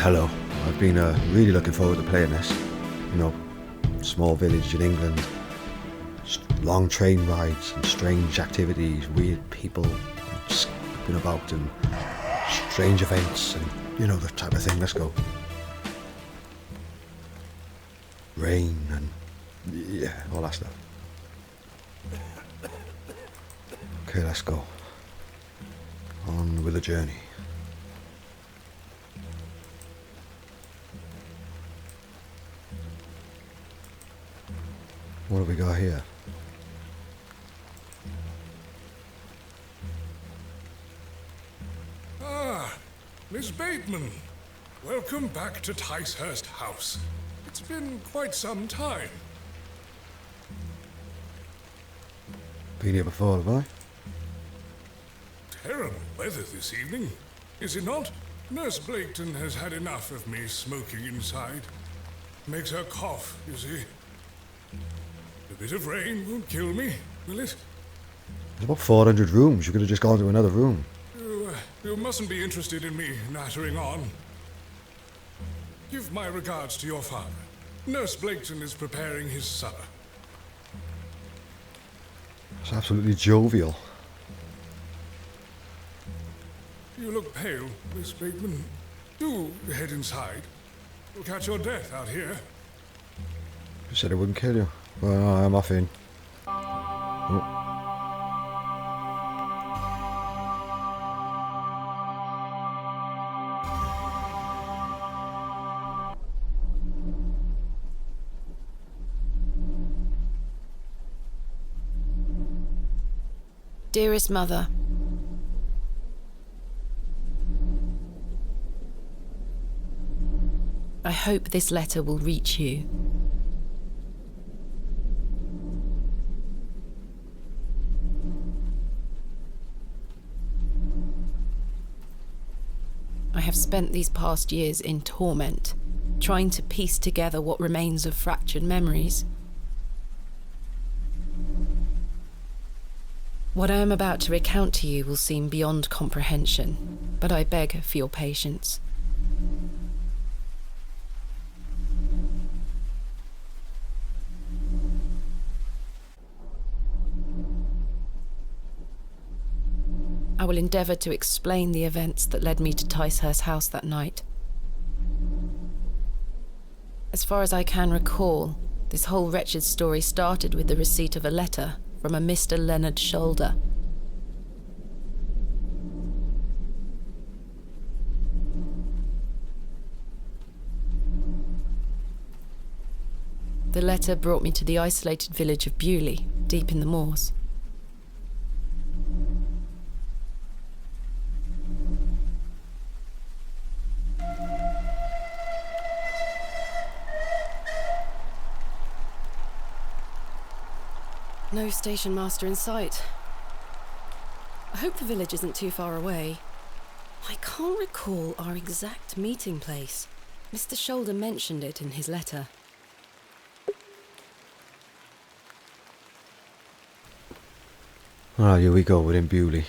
Hello. I've been really looking forward to playing this. You know, small village in England, long train rides and strange activities, weird people skipping about and strange events and, you know, the type of thing. Let's go. Rain and, yeah, all that stuff. Okay, let's go. On with the journey. What have we got here? Ah, Miss Bateman. Welcome back to Ticehurst House. It's been quite some time. Been here before, have I? Terrible weather this evening, is it not? Nurse Blaketon has had enough of me smoking inside. Makes her cough, you see. A bit of rain won't kill me, will it? There's about 400 rooms. You could have just gone to another room. You mustn't be interested in me nattering on. Give my regards to your father. Nurse Blaketon is preparing his supper. It's absolutely jovial. You look pale, Miss Bateman. Do head inside. You'll catch your death out here. You said it wouldn't kill you. Well, I'm off in. Oh. Dearest Mother, I hope this letter will reach you. I have spent these past years in torment, trying to piece together what remains of fractured memories. What I am about to recount to you will seem beyond comprehension, but I beg for your patience. I will endeavour to explain the events that led me to Ticehurst House that night. As far as I can recall, this whole wretched story started with the receipt of a letter from a Mr. Leonard Shoulder. The letter brought me to the isolated village of Bewlay, deep in the moors. No station master in sight. I hope the village isn't too far away. I can't recall our exact meeting place. Mr. Shoulder mentioned it in his letter. Ah, here we go, within Bewlay.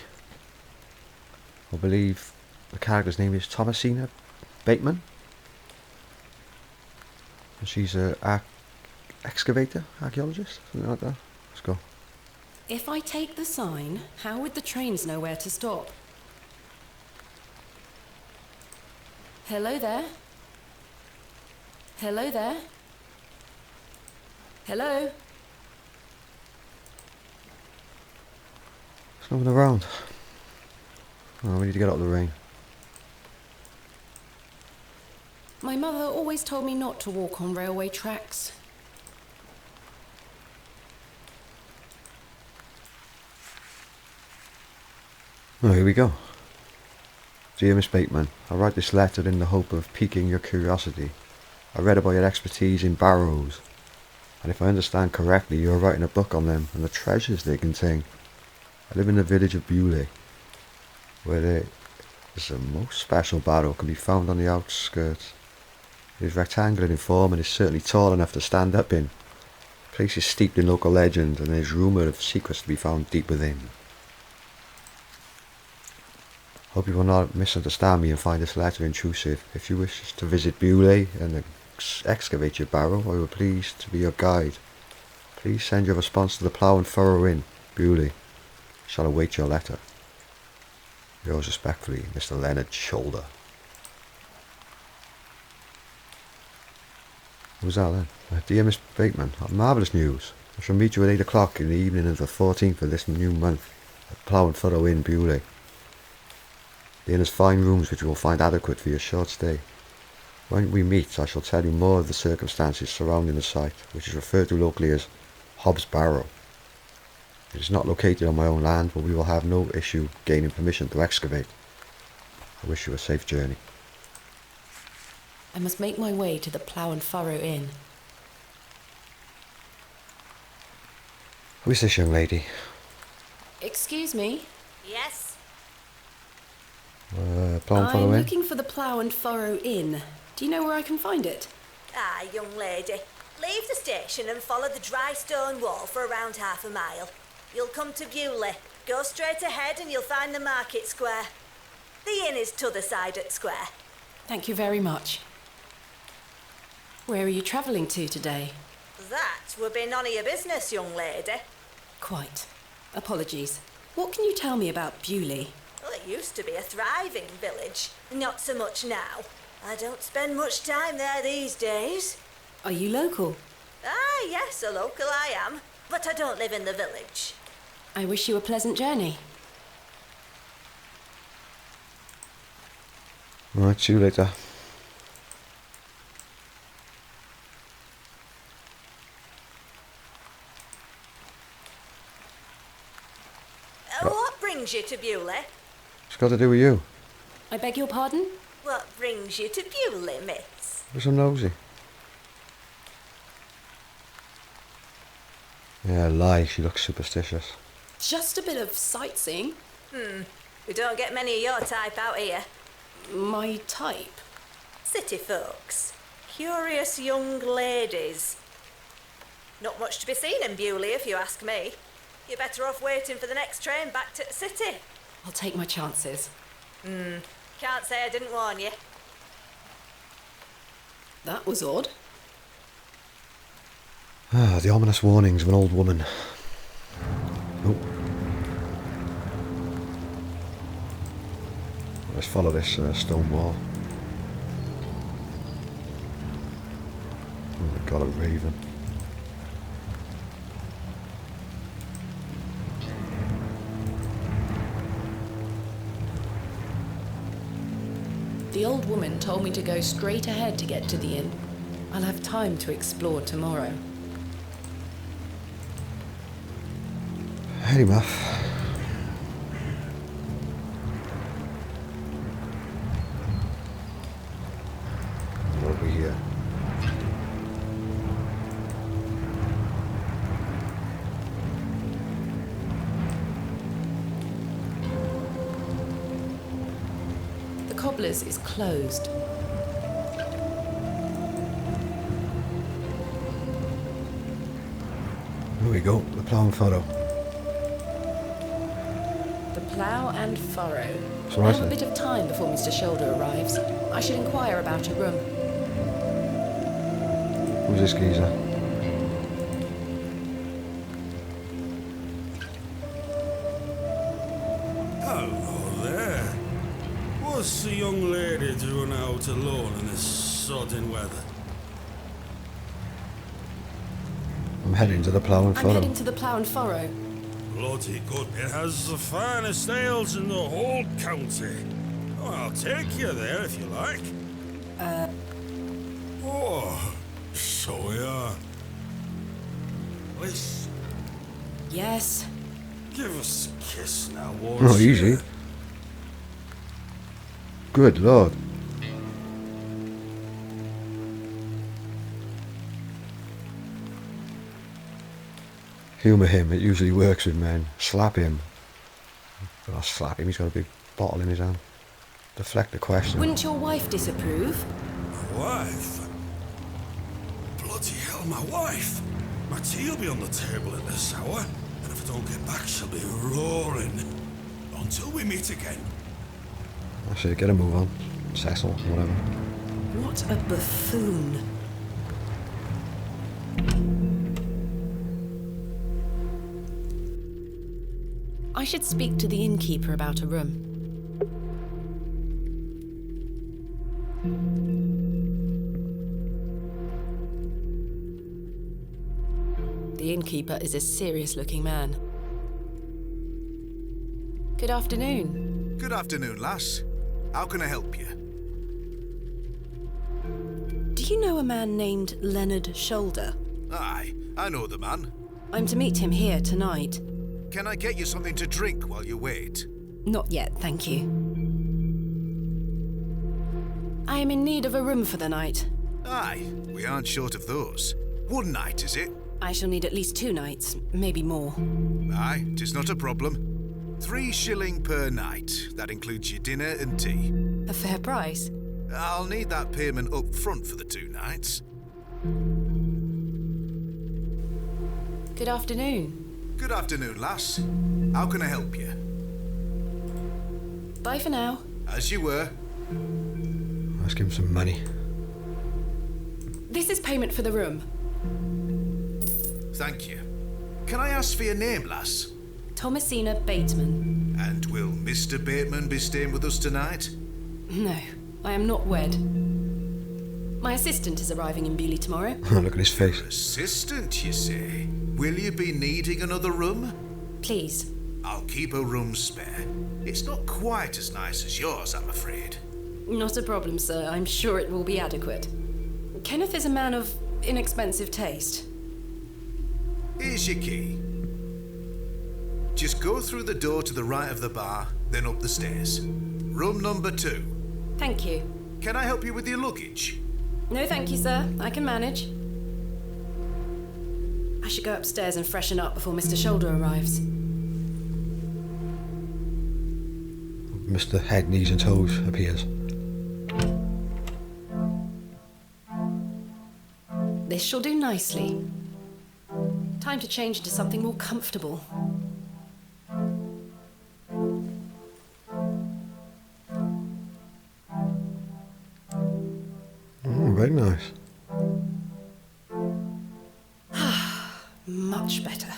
I believe the character's name is Thomasina Bateman. And she's a archaeologist, something like that. Let's go. If I take the sign, how would the trains know where to stop? Hello there? Hello there? Hello? There's nothing around. Oh, we need to get out of the rain. My mother always told me not to walk on railway tracks. Oh, here we go. Dear Miss Bateman, I write this letter in the hope of piquing your curiosity. I read about your expertise in barrows, and if I understand correctly, you are writing a book on them and the treasures they contain. I live in the village of Bewlay, where there is a most special barrow can be found on the outskirts. It is rectangular in form and is certainly tall enough to stand up in. The place is steeped in local legend, and there is rumour of secrets to be found deep within. Hope you will not misunderstand me and find this letter intrusive. If you wish to visit Bewlay and excavate your barrow, I will please to be your guide. Please send your response to the Plough and Furrow Inn, Bewlay. Shall await your letter. Yours respectfully, Mr. Leonard Shoulder. Who's that then? Dear Miss Bateman, marvellous news. I shall meet you at 8 o'clock in the evening of the 14th of this new month at Plough and Furrow Inn, Bewlay. The inn has fine rooms which you will find adequate for your short stay. When we meet, I shall tell you more of the circumstances surrounding the site, which is referred to locally as Hobs Barrow. It is not located on my own land, but we will have no issue gaining permission to excavate. I wish you a safe journey. I must make my way to the Plough and Furrow Inn. Who is this young lady? Excuse me? Yes? Plough and Furrow I'm Inn? looking for the Plough and Furrow Inn. Do you know where I can find it? Ah, young lady. Leave the station and follow the dry stone wall for around half a mile. You'll come to Bewlay. Go straight ahead and you'll find the market square. The inn is t'other side at square. Thank you very much. Where are you travelling to today? That would be none of your business, young lady. Quite. Apologies. What can you tell me about Bewlay? Well, it used to be a thriving village. Not so much now. I don't spend much time there these days. Are you local? Ah, yes, a local I am. But I don't live in the village. I wish you a pleasant journey. Right, see you later. What brings you to Bewlay? It's got to do with you. I beg your pardon? What brings you to Bewlay, miss? Because I'm nosy. Yeah, lie, she looks superstitious. Just a bit of sightseeing. We don't get many of your type out here. My type. City folks. Curious young ladies. Not much to be seen in Bewlay, if you ask me. You're better off waiting for the next train back to the city. I'll take my chances. Can't say I didn't warn you. That was odd. Ah, the ominous warnings of an old woman. Oh. Let's follow this stone wall. Oh my god, a raven. The old woman told me to go straight ahead to get to the inn. I'll have time to explore tomorrow. Hey, Muff. Over here. The cobbler's is closed. Here we go, the Plough and Furrow. The Plough and Furrow. So I I have a said. bit of time before Mr. Shoulder arrives. I should inquire about a room. Who's this geezer? Hello there. What's the young lady doing out alone in this sodden weather? I'm heading to the Plough and I'm Furrow. heading to the Plough and Furrow. Bloody good. It has the finest ales in the whole county. Oh, I'll take you there if you like. Oh, so we are. Please, Yes. give us a kiss now, won't Oh, you? easy. Good lord. Humour him, it usually works with men. Slap him. Well, I'll slap him, he's got a big bottle in his hand. Deflect the question. Wouldn't your wife disapprove? My wife? Bloody hell, my wife! My tea'll be on the table at this hour, and if I don't get back, she'll be roaring. Until we meet again. I say, get a move on. Cecil, whatever. What a buffoon. I should speak to the innkeeper about a room. The innkeeper is a serious-looking man. Good afternoon. Good afternoon, lass. How can I help you? Do you know a man named Leonard Shoulder? Aye, I know the man. I'm to meet him here tonight. Can I get you something to drink while you wait? Not yet, thank you. I am in need of a room for the night. Aye, we aren't short of those. One night, is it? I shall need at least 2 nights, maybe more. Aye, 'tis not a problem. 3 shilling per night. That includes your dinner and tea. A fair price. I'll need that payment up front for the 2 nights. Good afternoon. Good afternoon, lass. How can I help you? Bye for now. As you were. Let's give him some money. This is payment for the room. Thank you. Can I ask for your name, lass? Thomasina Bateman. And will Mr. Bateman be staying with us tonight? No, I am not wed. My assistant is arriving in Bewlay tomorrow. Look at his face. Assistant, you say? Will you be needing another room? Please. I'll keep a room spare. It's not quite as nice as yours, I'm afraid. Not a problem, sir. I'm sure it will be adequate. Kenneth is a man of inexpensive taste. Here's your key. Just go through the door to the right of the bar, then up the stairs. Room number 2. Thank you. Can I help you with your luggage? No, thank you, sir. I can manage. I should go upstairs and freshen up before Mr. Shoulder arrives. Mr. Head, Knees and Toes appears. This shall do nicely. Time to change into something more comfortable. Oh, very nice. Much better.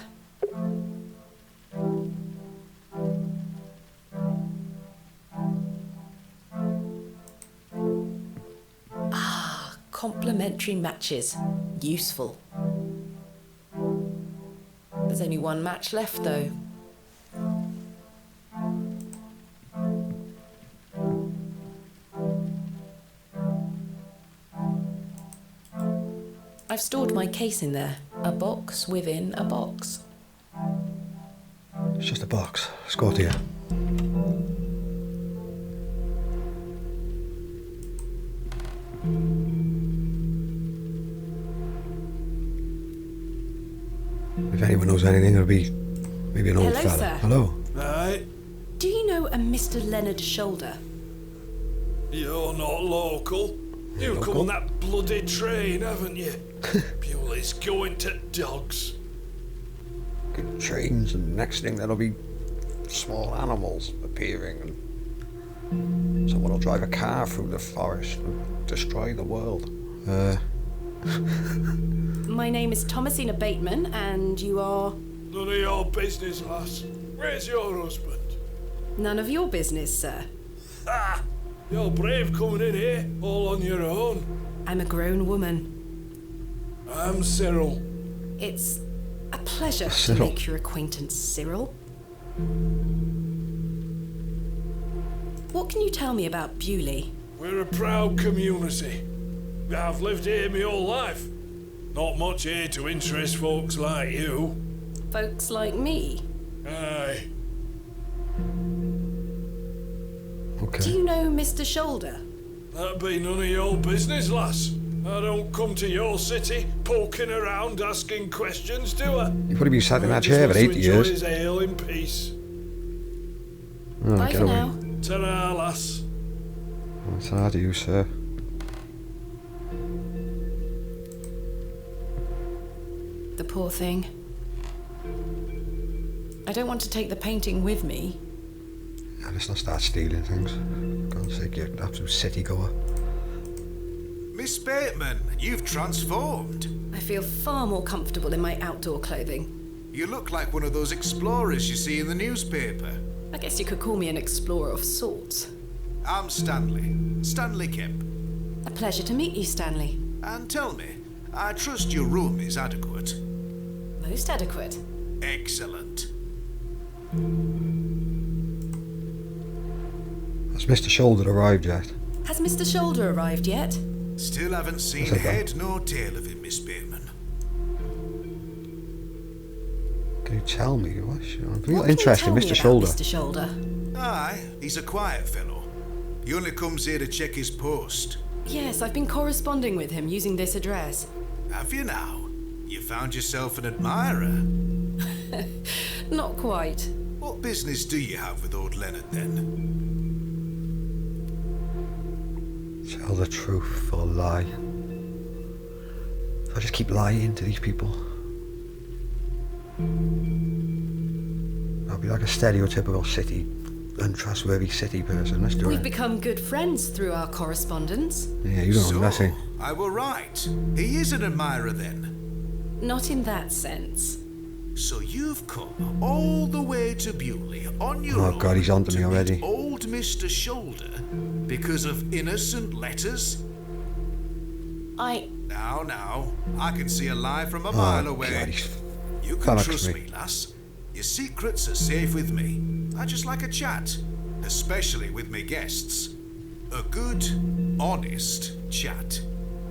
Complementary matches. Useful. There's only 1 match left, though. I've stored my case in there. A box within a box. It's just a box. Let's go to you. If anyone knows anything, it'll be maybe an old Hello, fella. sir. Hello. Right, Do you know a Mr. Leonard Shoulder? you're not local. You've come local? on that bloody train, haven't you? Bewlay's going to dogs. Good trains, and next thing there'll be small animals appearing, and someone will drive a car through the forest and destroy the world. My name is Thomasina Bateman, and you are... None of your business, lass. Where's your husband? None of your business, sir. Ah! You're brave coming in here, all on your own. I'm a grown woman. I'm Cyril. It's a pleasure to Cyril. make your acquaintance, Cyril. What can you tell me about Bewlay? We're a proud community. I've lived here my whole life. Not much here to interest folks like you. Folks like me? Aye. Okay. Do you know Mr. Shoulder? That'd be none of your business, lass. I don't come to your city poking around asking questions, do I? You've probably been sat in that Just chair for wants to 80 enjoy years. his ale in peace. Oh, Bye get for away. now. Ta-ra, lass. What's that to you, sir? The poor thing. I don't want to take the painting with me. Yeah, let's not start stealing things. God. God's sake, you absolute city goer. Miss Bateman, you've transformed. I feel far more comfortable in my outdoor clothing. You look like one of those explorers you see in the newspaper. I guess you could call me an explorer of sorts. I'm Stanley Kemp. A pleasure to meet you, Stanley. And tell me, I trust your room is adequate. Most adequate. Excellent. Has Mr. Shoulder arrived yet? Has Mr. Shoulder arrived yet? Still haven't seen What's that? head nor tail of him, Miss Bateman. Can you tell me? I'm What interested can in you Mr. tell me Shoulder. about Mr. Shoulder? Aye, he's a quiet fellow. He only comes here to check his post. Yes, I've been corresponding with him using this address. Have you now? You found yourself an admirer. Not quite. What business do you have with old Leonard then? Tell the truth or lie. I just keep lying to these people. I'll be like a stereotypical city, untrustworthy city person. Let's do We've it. become good friends through our correspondence. Yeah, you don't know nothing. I were right. He is an admirer then. Not in that sense. So you've come all the way to Bewlay on your Oh, own God, he's onto me to meet already. old Mr. Shoulder because of innocent letters? Now, I can see a lie from a mile away. God, he's You can flummoxed trust me. me, lass. Your secrets are safe with me. I just like a chat, especially with me guests. A good, honest chat.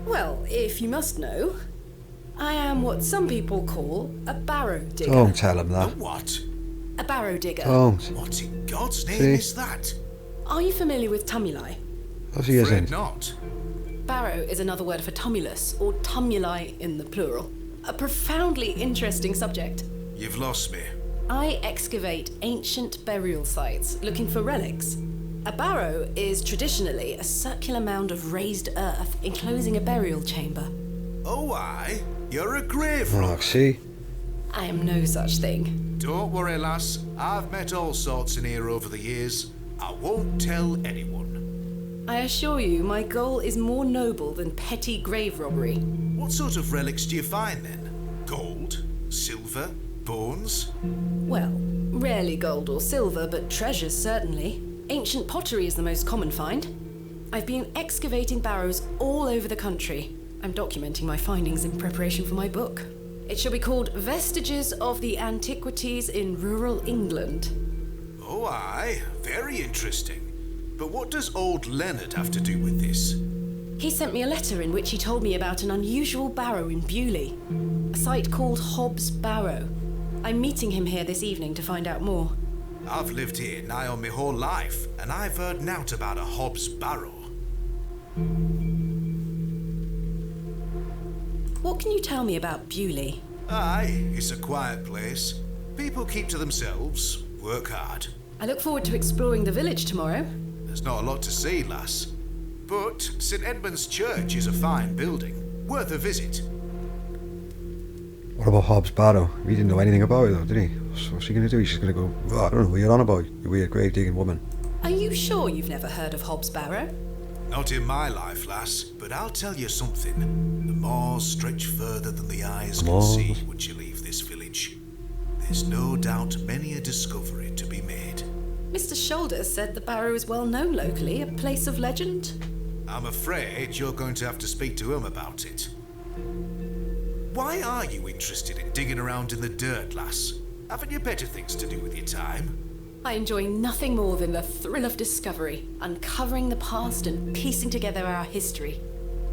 Well, if you must know, I am what some people call a barrow digger. Don't tell him A that. what? A barrow digger. Don't. What in God's name See? is that? Are you familiar with tumuli? As he Afraid isn't. not. Barrow is another word for tumulus, or tumuli in the plural. A profoundly interesting subject. You've lost me. I excavate ancient burial sites looking for relics. A barrow is traditionally a circular mound of raised earth enclosing a burial chamber. Oh, aye. You're a grave Oh, robber. see? I am no such thing. Don't worry, lass. I've met all sorts in here over the years. I won't tell anyone. I assure you, my goal is more noble than petty grave robbery. What sort of relics do you find then? Gold? Silver? Bones? Well, rarely gold or silver, but treasures certainly. Ancient pottery is the most common find. I've been excavating barrows all over the country. I'm documenting my findings in preparation for my book. It shall be called Vestiges of the Antiquities in Rural England. Oh, aye. Very interesting. But what does old Leonard have to do with this? He sent me a letter in which he told me about an unusual barrow in Bewlay, a site called Hobs Barrow. I'm meeting him here this evening to find out more. I've lived here nigh on my whole life, and I've heard nowt about a Hobs Barrow. What can you tell me about Bewlay? Aye, it's a quiet place. People keep to themselves, work hard. I look forward to exploring the village tomorrow. There's not a lot to see, lass. But St. Edmund's Church is a fine building, worth a visit. What about Hobs Barrow? He didn't know anything about it though, did he? So what's he going to do? He's just going to go, oh, I don't know what you're on about, you weird grave digging woman. Are you sure you've never heard of Hobs Barrow? Not in my life, lass, but I'll tell you something. The moors stretch further than the eyes can Moors. see once you leave this village. There's no doubt many a discovery to be made. Mr. Shoulder said the barrow is well known locally, a place of legend. I'm afraid you're going to have to speak to him about it. Why are you interested in digging around in the dirt, lass? Haven't you better things to do with your time? I enjoy nothing more than the thrill of discovery, uncovering the past and piecing together our history.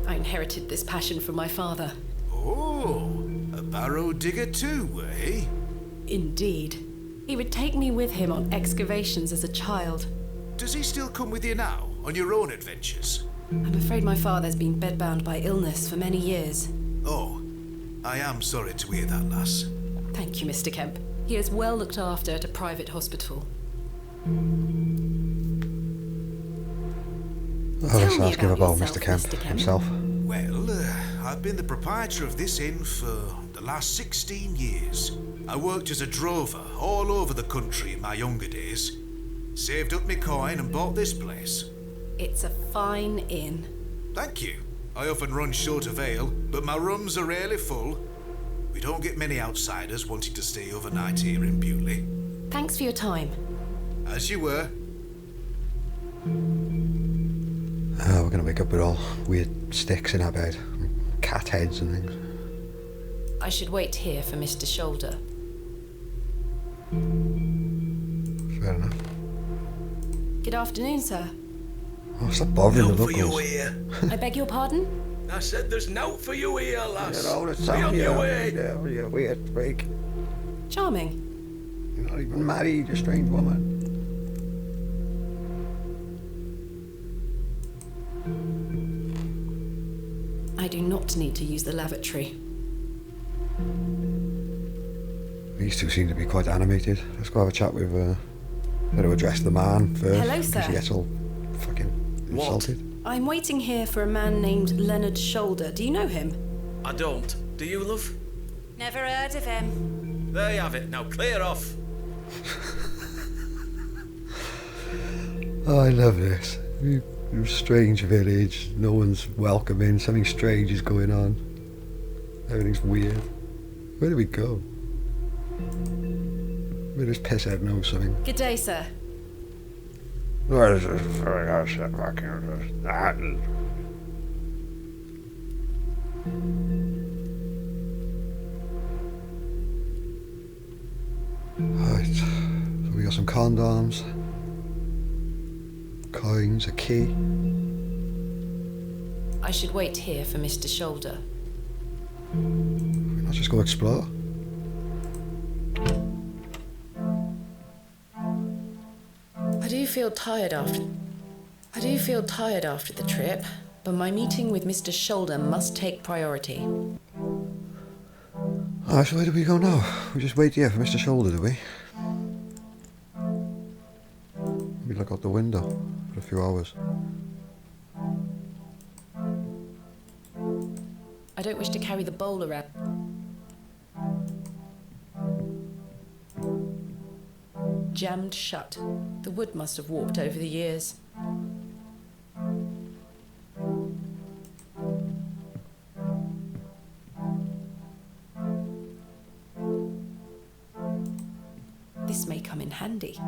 I inherited this passion from my father. Oh, a barrow digger too, eh? Indeed. He would take me with him on excavations as a child. Does he still come with you now, on your own adventures? I'm afraid my father's been bedbound by illness for many years. Oh, I am sorry to hear that, lass. Thank you, Mr. Kemp. He is well looked after at a private hospital. Let's me ask him about about Mr. Kemp yourself, Mr. Kemp. himself. Well, I've been the proprietor of this inn for the last 16 years. I worked as a drover all over the country in my younger days. Saved up my coin and bought this place. It's a fine inn. Thank you. I often run short of ale, but my rooms are rarely full. We don't get many outsiders wanting to stay overnight here in Bewlay. Thanks for your time. As you were. We're gonna wake up with all weird sticks in our bed, cat heads and things. I should wait here for Mr. Shoulder. Fair enough. Good afternoon, sir. Oh, stop bothering the Nout for you locals. here. I beg your pardon? I said there's nout for you here, lass. You know, it's Be on your way. You weird freak. Charming. You're not even married, you strange woman. I do not need to use the lavatory. These two seem to be quite animated. Let's go have a chat with, better address the man first. Hello, in sir. case he gets all fucking insulted. I'm waiting here for a man named Leonard Shoulder. Do you know him? I don't. Do you, love? Never heard of him. There you have it. Now clear off. Oh, I love this. Strange village, no one's welcoming, something strange is going on. Everything's weird. Where do we go? We just piss out know something. Good day, sir. Where is this fucking Right, so we got some condoms, coins, a key. I should wait here for Mr. Shoulder. Let's just go explore. I do feel tired after the trip, but my meeting with Mr. Shoulder must take priority. Alright, so where do we go now? We just wait here for Mr. Shoulder, do we? We look out the window for a few hours. I don't wish to carry the bowl around. Jammed shut. The wood must have warped over the years. This may come in handy.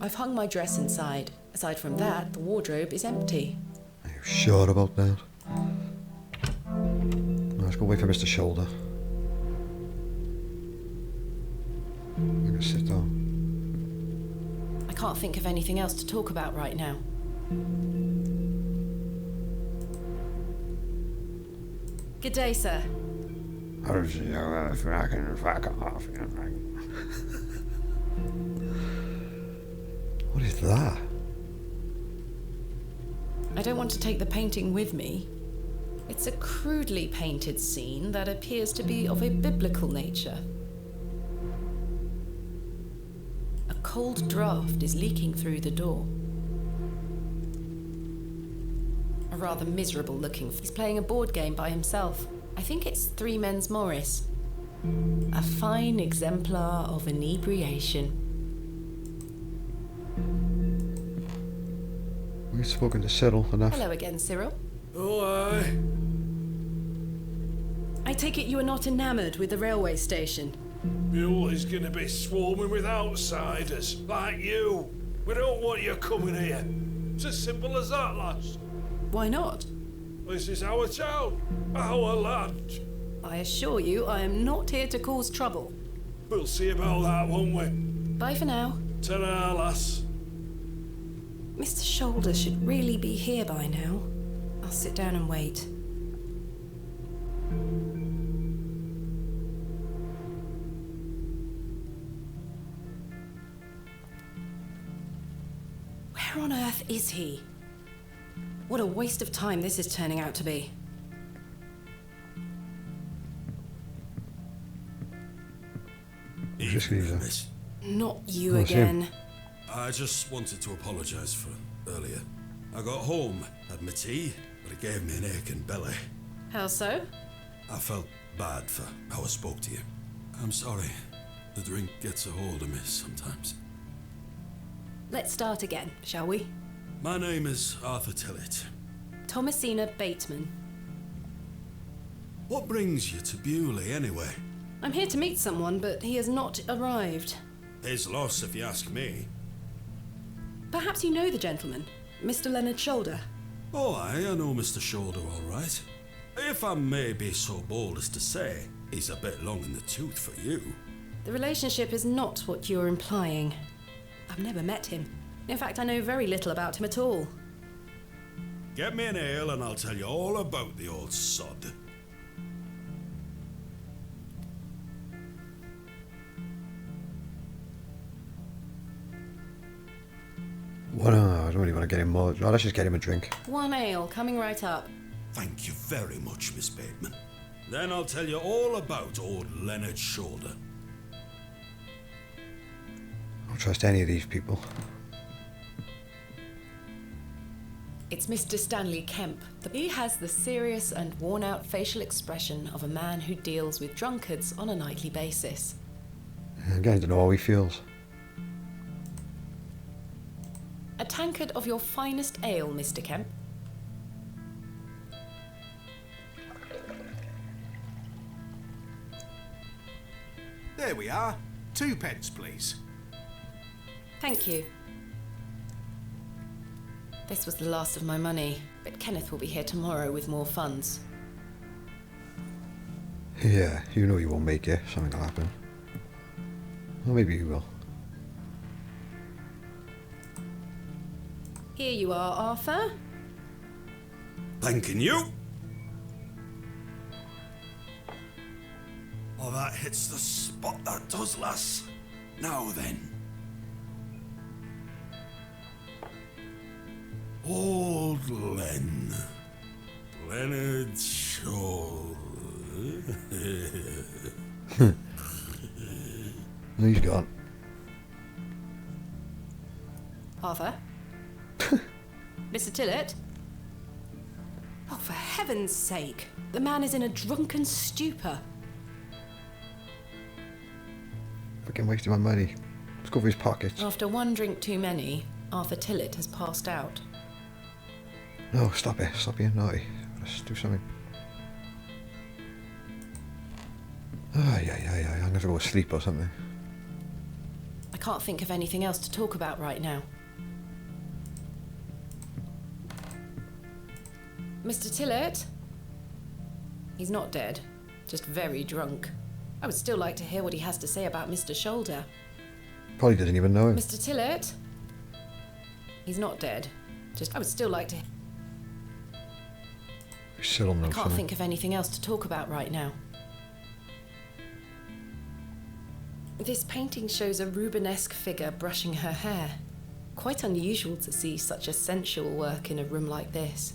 I've hung my dress inside. Aside from that, the wardrobe is empty. Are you sure about that? Let's go wait for Mr. Shoulder. I'm gonna sit down. I can't think of anything else to talk about right now. Good day, sir. What is that? I don't want to take the painting with me. It's a crudely painted scene that appears to be of a biblical nature. A cold draft is leaking through the door. A rather miserable looking. He's playing a board game by himself. I think it's Three Men's Morris. A fine exemplar of inebriation. We've spoken to Cyril enough. Hello again, Cyril. Oh, aye. I take it you are not enamoured with the railway station. Bewlay's gonna be swarming with outsiders, like you. We don't want you coming here. It's as simple as that, lass. Why not? This is our town, our land. I assure you, I am not here to cause trouble. We'll see about that, won't we? Bye for now. Ta-ra, lass. Mr. Shoulder should really be here by now. I'll sit down and wait. Where on earth is he? What a waste of time this is turning out to be. Evening, miss. Not you Oh, it's him. again. I just wanted to apologise for earlier. I got home, had my tea, but it gave me an aching belly. How so? I felt bad for how I spoke to you. I'm sorry. The drink gets a hold of me sometimes. Let's start again, shall we? My name is Arthur Tillett. Thomasina Bateman. What brings you to Bewlay, anyway? I'm here to meet someone, but he has not arrived. His loss, if you ask me. Perhaps you know the gentleman, Mr. Leonard Shoulder. Oh, I know Mr. Shoulder all right. If I may be so bold as to say, he's a bit long in the tooth for you. The relationship is not what you're implying. I've never met him. In fact, I know very little about him at all. Get me an ale and I'll tell you all about the old sod. Well, no, I don't really want to get him more. Oh, let's just get him a drink. One ale, coming right up. Thank you very much, Miss Bateman. Then I'll tell you all about old Leonard Shoulder. I don't trust any of these people. It's Mr. Stanley Kemp. He has the serious and worn-out facial expression of a man who deals with drunkards on a nightly basis. I'm getting to know how he feels. A tankard of your finest ale, Mr. Kemp. There we are. 2 pence, please. Thank you. This was the last of my money, but Kenneth will be here tomorrow with more funds. Yeah, you know you won't make it. Something will happen. Or maybe you will. Here you are, Arthur. Thanking you. Oh, that hits the spot, that does, lass. Now then. Old Len. Leonard Shoulder. He's gone. Arthur? Mr. Tillett? Oh, for heaven's sake. The man is in a drunken stupor. Fucking wasting my money. Let's go for his pockets. After one drink too many, Arthur Tillett has passed out. No, stop it. Stop being naughty. Let's do something. I'm gonna go to sleep or something. I can't think of anything else to talk about right now. Mr. Tillett? He's not dead, just very drunk. I would still like to hear what he has to say about Mr. Shoulder. Probably doesn't even know him. Mr. Tillett? He's not dead, just I would still like to... He's still on I those can't something. think of anything else to talk about right now. This painting shows a Rubenesque figure brushing her hair. Quite unusual to see such a sensual work in a room like this.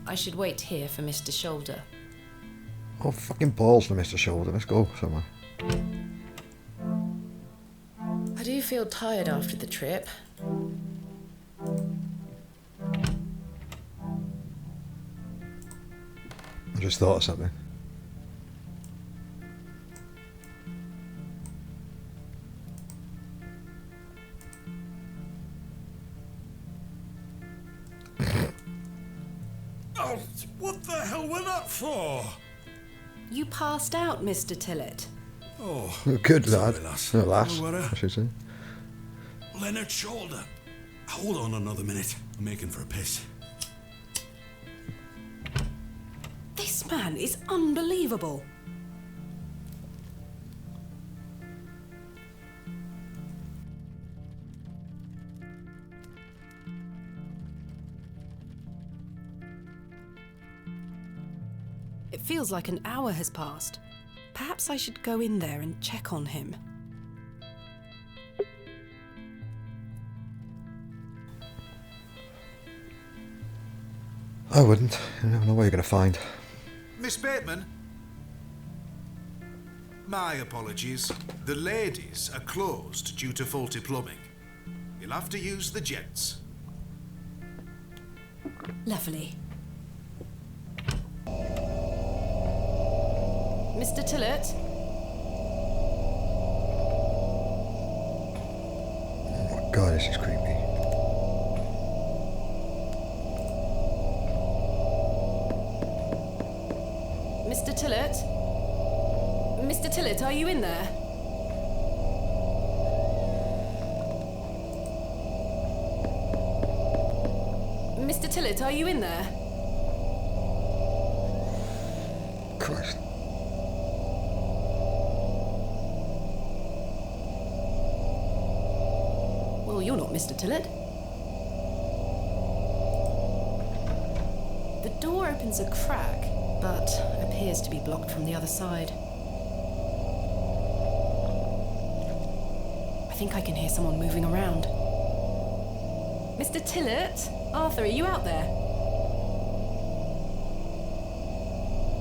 I should wait here for Mr. Shoulder. Oh, fucking balls to Mr. Shoulder. Let's go somewhere. I do feel tired after the trip. I just thought of something. Oh, what the hell were that for? You passed out, Mr. Tillett. Oh, Good sorry, lad. lass. No, lass, Oh, what I should say. Leonard Shoulder. Hold on another minute. I'm making for a piss. This man is unbelievable. It feels like an hour has passed. Perhaps I should go in there and check on him. I wouldn't. You never know what you're going to find. Miss Bateman? My apologies. The ladies are closed due to faulty plumbing. You'll have to use the gents. Lovely. Mr. Tillett? Oh my god, this is creepy. Mr. Tillett? Mr. Tillett, are you in there? Mr. Tillett, are you in there? Christ. Well, you're not Mr. Tillett. The door opens a crack, but appears to be blocked from the other side. I think I can hear someone moving around. Mr. Tillett? Arthur, are you out there?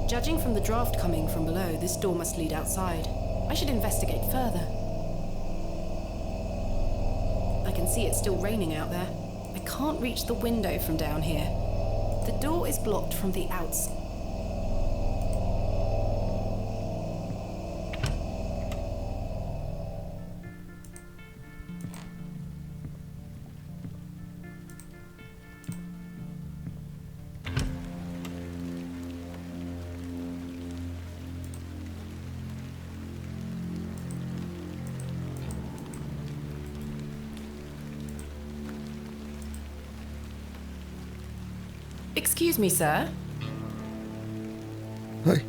Judging from the draft coming from below, this door must lead outside. I should investigate further. I can see it's still raining out there. I can't reach the window from down here. The door is blocked from the outside. Excuse me, sir. Hey.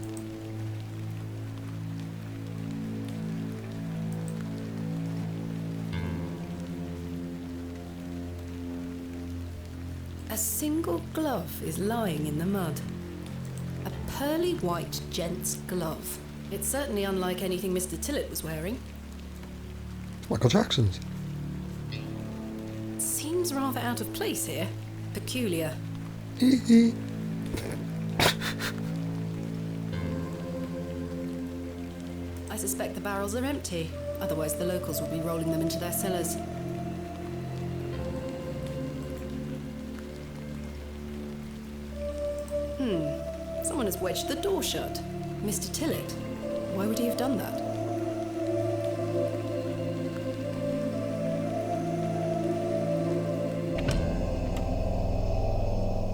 A single glove is lying in the mud. A pearly white gent's glove. It's certainly unlike anything Mr. Tillett was wearing. Michael Jackson's. Seems rather out of place here. Peculiar. I suspect the barrels are empty. Otherwise the locals would be rolling them into their cellars. Someone has wedged the door shut. Mr. Tillett. Why would he have done that?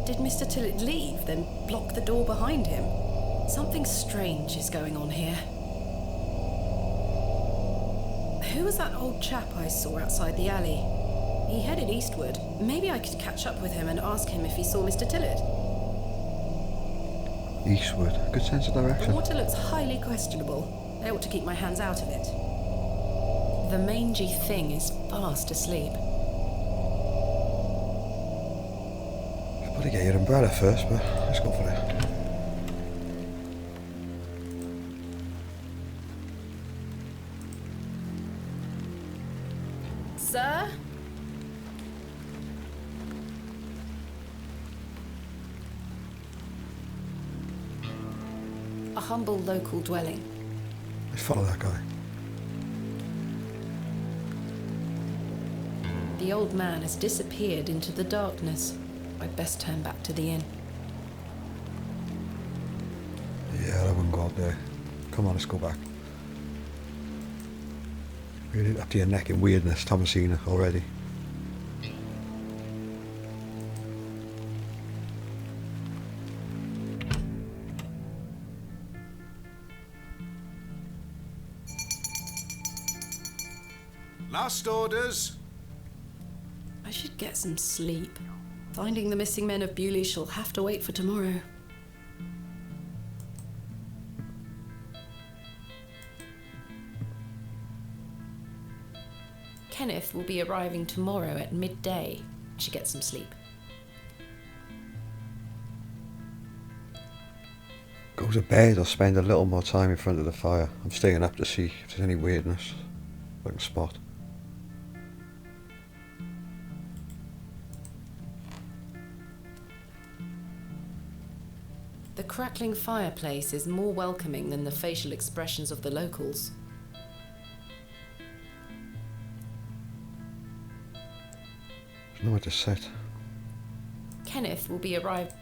Did Mr. Tillett leave, then block the door behind him? Something strange is going on here. Who was that old chap I saw outside the alley? He headed eastward. Maybe I could catch up with him and ask him if he saw Mr. Tillett. Eastward. Good sense of The direction. water looks highly questionable. I ought to keep my hands out of it. The mangy thing is fast asleep. Should probably get your umbrella first, but let's go for it. Sir? A humble local dwelling. Let's follow that guy. The old man has disappeared into the darkness. I'd best turn back to the inn. Yeah, I wouldn't go out there. Come on, let's go back. Really up to your neck in weirdness, Thomasina, already. Last orders. I should get some sleep. Finding the missing men of Bewlay shall have to wait for tomorrow. Kenneth will be arriving tomorrow at midday. I should get some sleep. Go to bed or spend a little more time in front of the fire. I'm staying up to see if there's any weirdness I can spot. The crackling fireplace is more welcoming than the facial expressions of the locals. There's nowhere to sit. Kenneth will be arrived.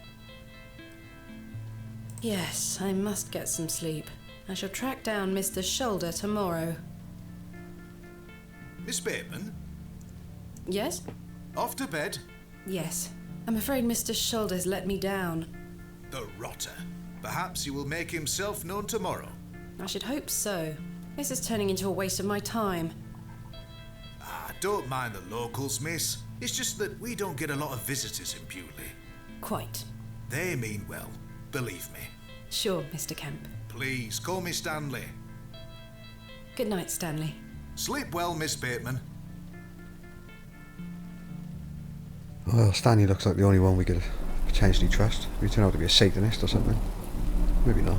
Yes, I must get some sleep. I shall track down Mr. Shoulder tomorrow. Miss Bateman, Yes? off to bed. Yes. I'm afraid Mr. Shoulder's let me down. The rotter. Perhaps he will make himself known tomorrow. I should hope so. This is turning into a waste of my time. Don't mind the locals, miss. It's just that we don't get a lot of visitors in Bewlay. Quite. They mean well, believe me. Sure, Mr. Kemp. Please, call me Stanley. Good night, Stanley. Sleep well, Miss Bateman. Well, Stanley looks like the only one we could potentially trust. He turned out to be a Satanist or something. Maybe not.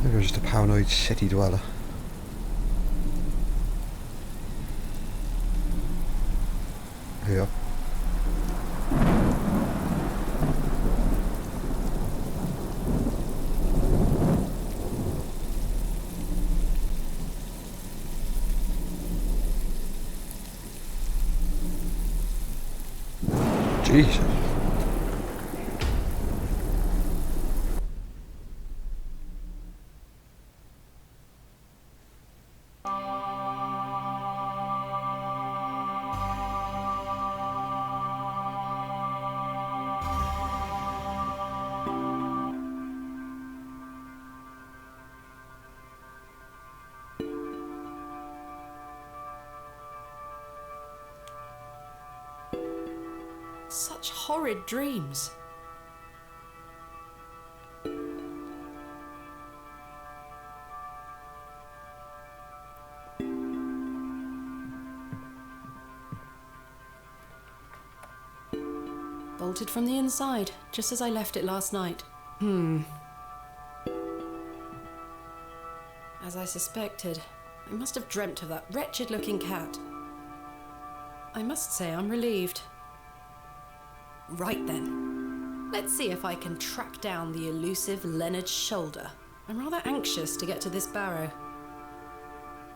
Maybe I was just a paranoid city dweller. Here. You Jesus. Such horrid dreams. Bolted from the inside, just as I left it last night. As I suspected, I must have dreamt of that wretched-looking cat. I must say I'm relieved. Right then. Let's see if I can track down the elusive Leonard Shoulder. I'm rather anxious to get to this barrow.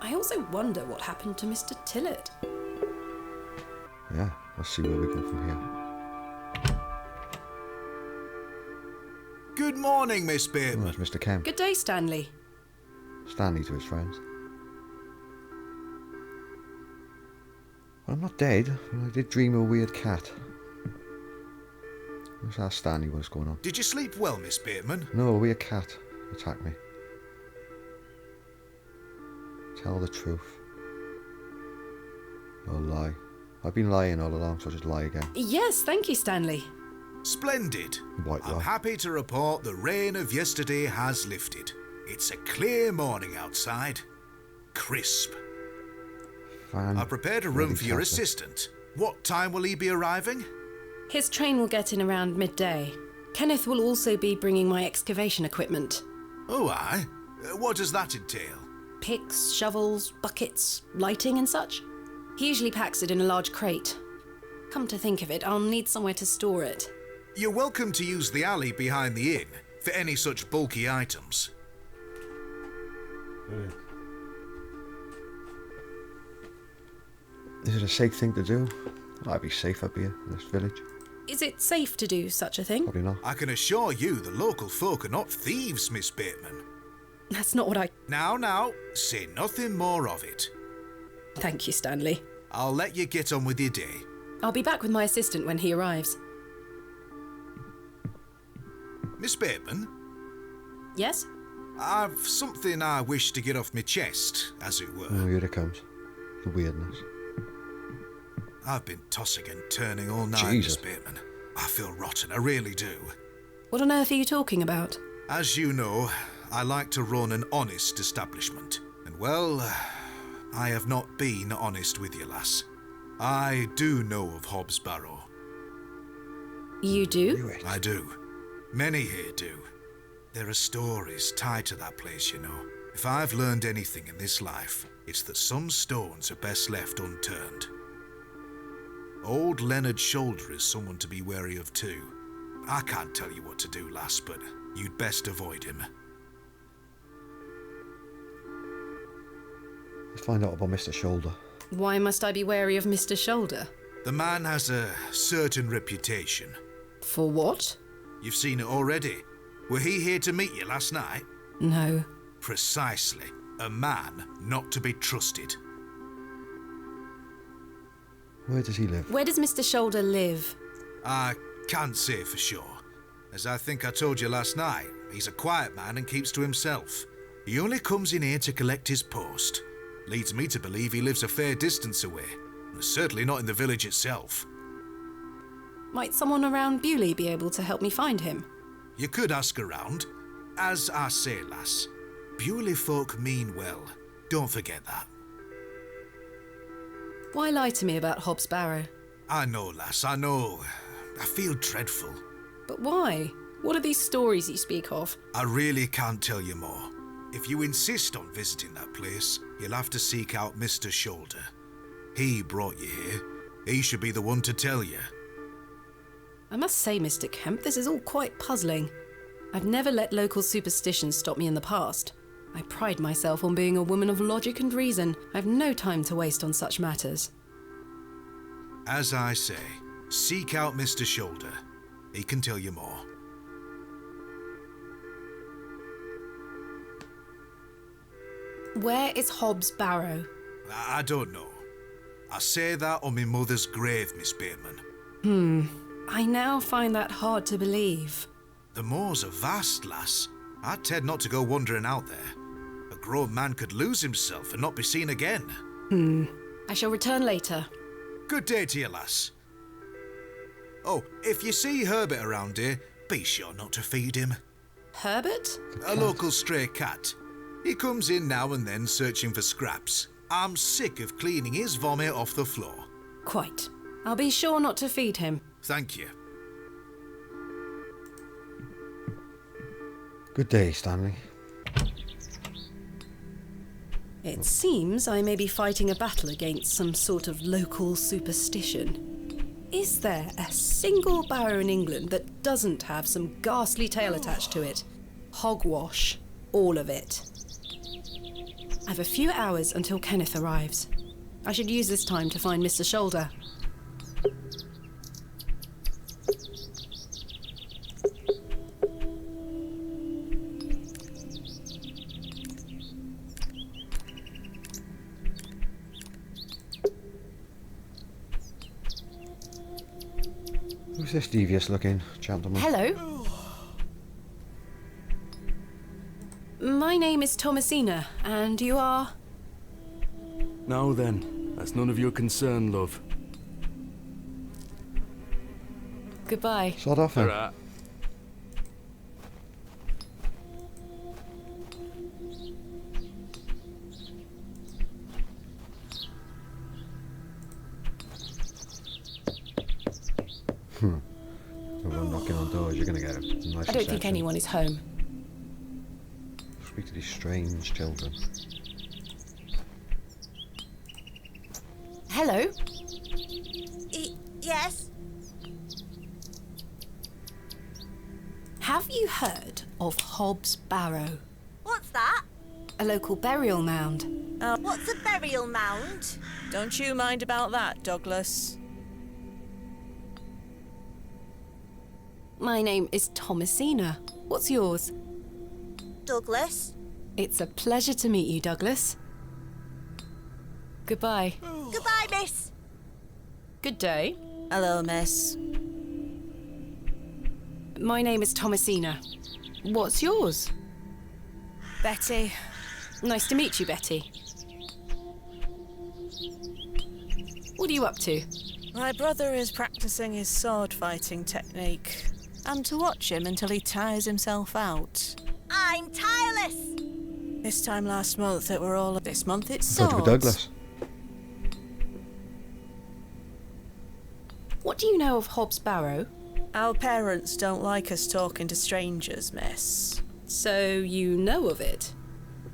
I also wonder what happened to Mr. Tillett. Yeah, let's see where we go from here. Good morning, Miss Oh, Bateman. that's Mr. Kemp. Good day, Stanley. Stanley to his friends. Well, I'm not dead. I did dream of a weird cat. Let's ask Stanley what's going on. Did you sleep well, Miss Bateman? No, a weird cat attacked me. Tell the truth. Or lie. I've been lying all along, so I'll just lie again. Yes, thank you, Stanley. Splendid. White I'm lie. happy to report the rain of yesterday has lifted. It's a clear morning outside. Crisp. I prepared a room for your Fantastic. assistant. What time will he be arriving? His train will get in around midday. Kenneth will also be bringing my excavation equipment. Oh, aye. What does that entail? Picks, shovels, buckets, lighting and such. He usually packs it in a large crate. Come to think of it, I'll need somewhere to store it. You're welcome to use the alley behind the inn for any such bulky items. Is it a safe thing to do? I'd be safe up here in this village. Is it safe to do such a thing? Probably not. I can assure you the local folk are not thieves, Miss Bateman. That's not what I... Now, say nothing more of it. Thank you, Stanley. I'll let you get on with your day. I'll be back with my assistant when he arrives. Miss Bateman, Yes? I've something I wish to get off my chest, as it were. Oh, here it comes. The weirdness. I've been tossing and turning all night, Jesus. Miss Bateman. I feel rotten, I really do. What on earth are you talking about? As you know, I like to run an honest establishment. And well, I have not been honest with you, lass. I do know of Hobs Barrow. You do? I do. Many here do. There are stories tied to that place, you know. If I've learned anything in this life, it's that some stones are best left unturned. Old Leonard Shoulder is someone to be wary of too. I can't tell you what to do, lass, but you'd best avoid him. Let's find out about Mr. Shoulder. Why must I be wary of Mr. Shoulder? The man has a certain reputation. For what? You've seen it already. Were he here to meet you last night? No. Precisely. A man not to be trusted. Where does he live? Where does Mr. Shoulder live? I can't say for sure. As I think I told you last night, he's a quiet man and keeps to himself. He only comes in here to collect his post. Leads me to believe he lives a fair distance away. Certainly not in the village itself. Might someone around Bewlay be able to help me find him? You could ask around. As I say, lass, Bewlay folk mean well. Don't forget that. Why lie to me about Hobs Barrow? I know, lass, I know. I feel dreadful. But why? What are these stories you speak of? I really can't tell you more. If you insist on visiting that place, you'll have to seek out Mr. Shoulder. He brought you here. He should be the one to tell you. I must say, Mr. Kemp, this is all quite puzzling. I've never let local superstitions stop me in the past. I pride myself on being a woman of logic and reason. I've no time to waste on such matters. As I say, seek out Mr. Shoulder. He can tell you more. Where is Hobs Barrow? I don't know. I say that on my mother's grave, Miss Bateman. I now find that hard to believe. The moors are vast, lass. I'd tend not to go wandering out there. A grown man could lose himself and not be seen again. I shall return later. Good day to you, lass. Oh, if you see Herbert around here, be sure not to feed him. Herbert? A local stray cat. He comes in now and then searching for scraps. I'm sick of cleaning his vomit off the floor. Quite. I'll be sure not to feed him. Thank you. Good day, Stanley. It seems I may be fighting a battle against some sort of local superstition. Is there a single barrow in England that doesn't have some ghastly tale attached to it? Hogwash. All of it. I've a few hours until Kenneth arrives. I should use this time to find Mr. Shoulder. Who's this devious-looking gentleman? Hello. My name is Thomasina, and you are? Now then, that's none of your concern, love. Goodbye. Sod off him. Alright. Everyone knocking on doors, you're gonna get a nice I don't reception. think anyone is home. Speak to these strange children. Hello? Yes? Have you heard of Hobs Barrow? What's that? A local burial mound. What's a burial mound? Don't you mind about that, Douglas. My name is Thomasina. What's yours? Douglas? It's a pleasure to meet you, Douglas. Goodbye. Goodbye, miss. Good day. Hello, miss. My name is Thomasina. What's yours? Betty. Nice to meet you, Betty. What are you up to? My brother is practicing his sword fighting technique. I'm to watch him until he tires himself out. I'm tireless. This time last month it were all of this month it's Got to swords. be Douglas. What do you know of Hobs Barrow? Our parents don't like us talking to strangers, miss. So you know of it?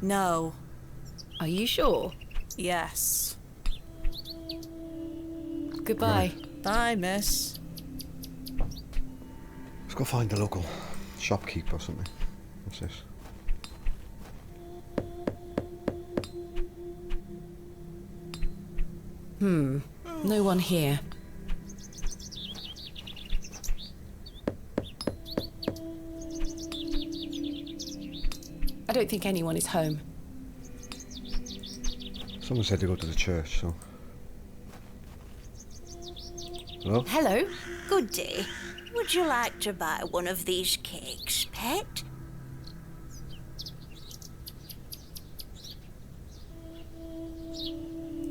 No. Are you sure? Yes. Goodbye. Bye, miss. Let's go find the local shopkeep or something. What's this? No one here. don't think anyone is home. Someone said to go to the church, so... Hello? Hello. Good day. Would you like to buy one of these cakes, pet?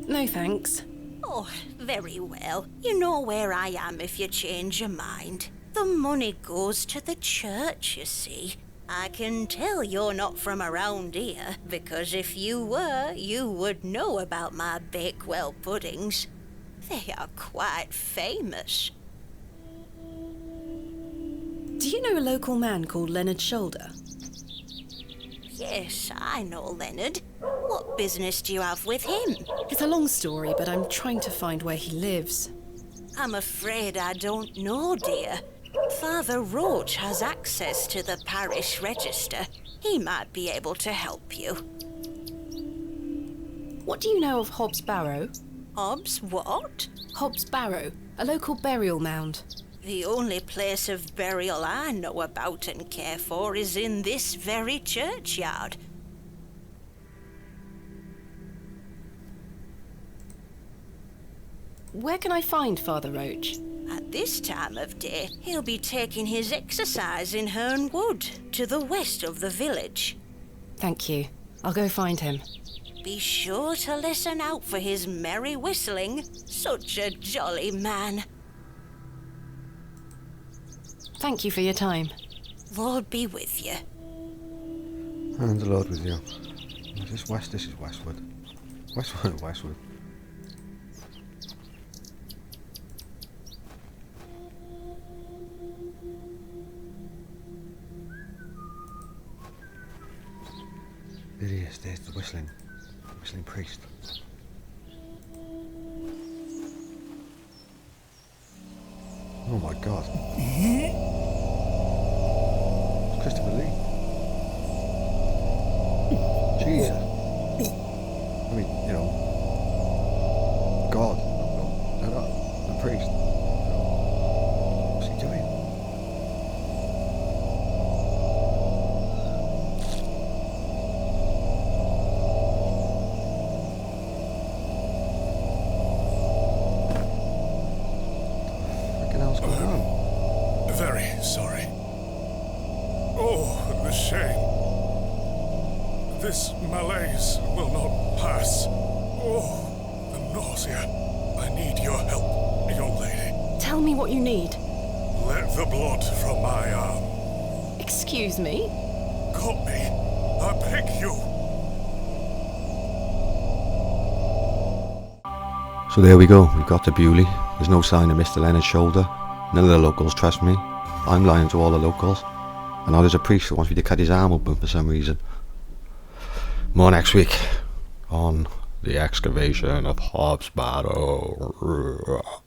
No thanks. Oh, very well. You know where I am if you change your mind. The money goes to the church, you see. I can tell you're not from around here, because if you were, you would know about my Bakewell puddings. They are quite famous. Do you know a local man called Leonard Shoulder? Yes, I know Leonard. What business do you have with him? It's a long story, but I'm trying to find where he lives. I'm afraid I don't know, dear. Father Roach has access to the parish register. He might be able to help you. What do you know of Hobs Barrow? Hobs what? Hobs Barrow, a local burial mound. The only place of burial I know about and care for is in this very churchyard. Where can I find Father Roach? At this time of day, he'll be taking his exercise in Herne Wood, to the west of the village. Thank you. I'll go find him. Be sure to listen out for his merry whistling. Such a jolly man. Thank you for your time. Lord be with you. And the Lord with you. Is this west? This is westward. Westward, westward. There he is, there's the whistling priest. Oh my god. It's Christopher Lee. Jesus. I mean, you know, God. No, the priest. What's he doing? Very sorry. Oh, the shame. This malaise will not pass. Oh, the nausea. I need your help, young lady. Tell me what you need. Let the blood from my arm. Excuse me? Cut me. I beg you. So there we go, we've got to Bewlay. There's no sign of Mr. Leonard's Shoulder. None of the locals trust me. I'm lying to all the locals. And now there's a priest that wants me to cut his arm open for some reason. More next week on the Excavation of Hobs Barrow.